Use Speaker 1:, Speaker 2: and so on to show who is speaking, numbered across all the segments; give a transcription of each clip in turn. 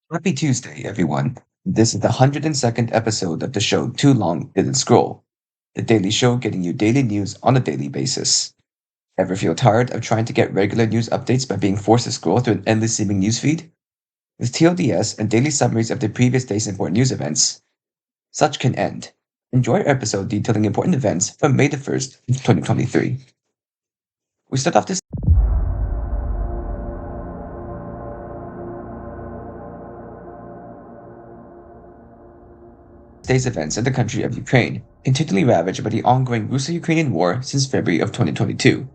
Speaker 1: Happy Tuesday, everyone. This is the 102nd episode of the show Too Long Didn't Scroll, the daily show getting you daily news on a daily basis. Ever feel tired of trying to get regular news updates by being forced to scroll through an endless seeming newsfeed? With tlds and daily summaries of the previous day's important news events, such can end. Enjoy our episode detailing important events from May the 1st, 2023. We start off this day's events in the country of Ukraine, continually ravaged by the ongoing Russo-Ukrainian war since February of 2022.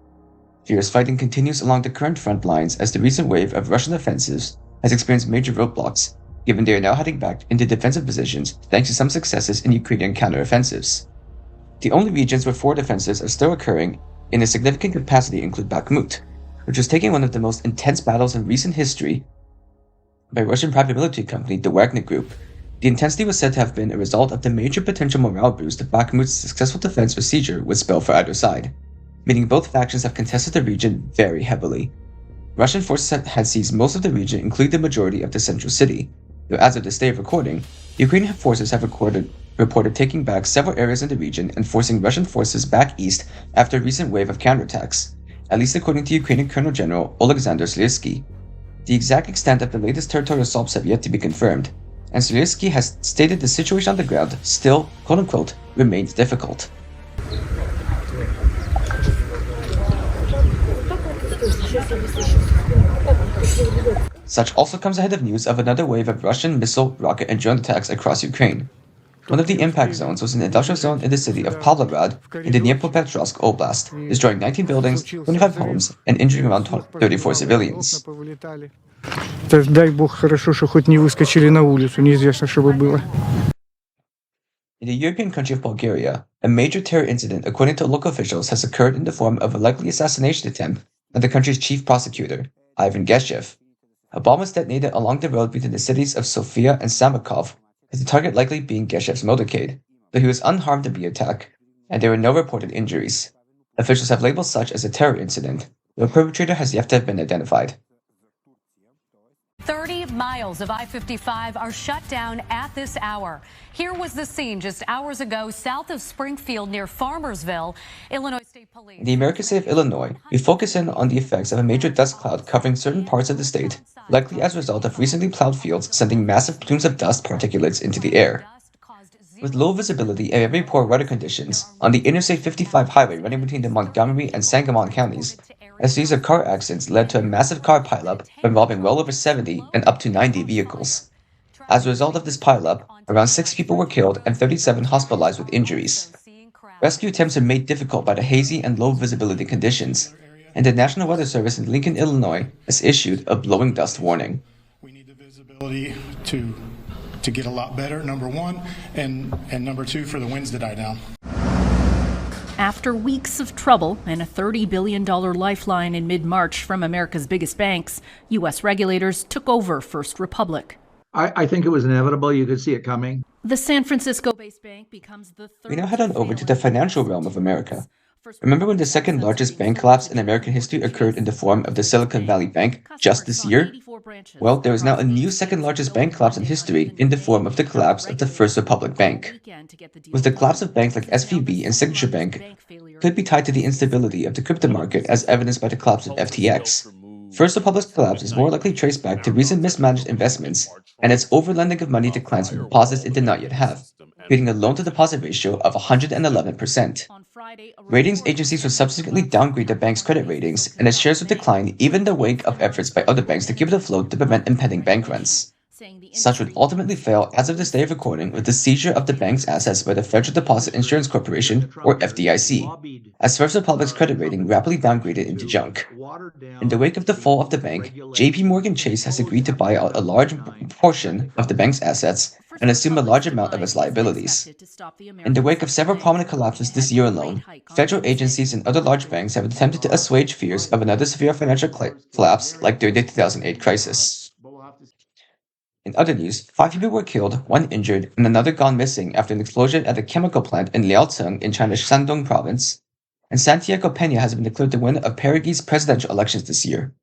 Speaker 1: Fierce fighting continues along the current front lines as the recent wave of Russian offensives has experienced major roadblocks, given they are now heading back into defensive positions thanks to some successes in Ukrainian counteroffensives. The only regions where forward offensives are still occurring in a significant capacity include Bakhmut, which was taking one of the most intense battles in recent history by Russian private military company the Wagner Group. The intensity was said to have been a result of the major potential morale boost that Bakhmut's successful defense procedure would spell for either side, meaning both factions have contested the region very heavily. Russian forces had seized most of the region, including the majority of the central city, though as of this day of recording, Ukrainian forces have reported taking back several areas in the region and forcing Russian forces back east after a recent wave of counterattacks, at least according to Ukrainian Colonel General Alexander Slyrsky. The exact extent of the latest territorial assaults have yet to be confirmed, and Slyrsky has stated the situation on the ground still, quote-unquote, remains difficult. Such also comes ahead of news of another wave of Russian missile, rocket, and drone attacks across Ukraine. One of the impact zones was an industrial zone in the city of Pavlograd in the Dnipropetrovsk Oblast, destroying 19 buildings, 25 homes, and injuring around 34 civilians.
Speaker 2: Дай бог хорошо, что хоть не выскочили на улицу, неизвестно, что бы было.
Speaker 1: In the European country of Bulgaria, a major terror incident, according to local officials, has occurred in the form of a likely assassination attempt on the country's chief prosecutor, Ivan Geshev. A bomb was detonated along the road between the cities of Sofia and Samakov, with the target likely being Geshev's motorcade, though he was unharmed in the attack, and there were no reported injuries. Officials have labeled such as a terror incident, though the perpetrator has yet to have been identified.
Speaker 3: 30 miles of I-55 are shut down at this hour. Here was the scene just hours ago south of Springfield near Farmersville. Illinois State Police.
Speaker 1: In the American state of Illinois, we focus in on the effects of a major dust cloud covering certain parts of the state, likely as a result of recently plowed fields sending massive plumes of dust particulates into the air. With low visibility and very poor weather conditions on the Interstate 55 highway running between the Montgomery and Sangamon counties, a series of car accidents led to a massive car pileup involving well over 70 and up to 90 vehicles. As a result of this pileup, around 6 people were killed and 37 hospitalized with injuries. Rescue attempts are made difficult by the hazy and low visibility conditions, and the National Weather Service in Lincoln, Illinois has issued a blowing dust warning.
Speaker 4: We need the visibility to get a lot better, number one, and number two, for the winds to die down.
Speaker 5: After weeks of trouble and a $30 billion lifeline in mid-March from America's biggest banks, U.S. regulators took over First Republic.
Speaker 6: I think it was inevitable. You could see it coming.
Speaker 5: The San Francisco-based bank becomes the third.
Speaker 1: We now head on over to the financial realm of America. Remember when the second-largest bank collapse in American history occurred in the form of the Silicon Valley Bank just this year? Well, there is now a new second-largest bank collapse in history in the form of the collapse of the First Republic Bank. With the collapse of banks like SVB and Signature Bank could be tied to the instability of the crypto market as evidenced by the collapse of FTX. First Republic's collapse is more likely traced back to recent mismanaged investments and its overlending of money to clients for deposits it did not yet have, creating a loan-to-deposit ratio of 111%. Ratings agencies will subsequently downgrade the bank's credit ratings, and its shares will decline even in the wake of efforts by other banks to keep it afloat to prevent impending bank runs. Such would ultimately fail as of this day of recording with the seizure of the bank's assets by the Federal Deposit Insurance Corporation, or FDIC, as First Republic's credit rating rapidly downgraded into junk. In the wake of the fall of the bank, JpMorgan Chase has agreed to buy out a large portion of the bank's assets and assume a large amount of its liabilities. In the wake of several prominent collapses this year alone, federal agencies and other large banks have attempted to assuage fears of another severe financial collapse like during the 2008 crisis. In other news, 5 people were killed, 1 injured, and another gone missing after an explosion at a chemical plant in Liaocheng in China's Shandong province. And Santiago Peña has been declared the winner of Paraguay's presidential elections this year.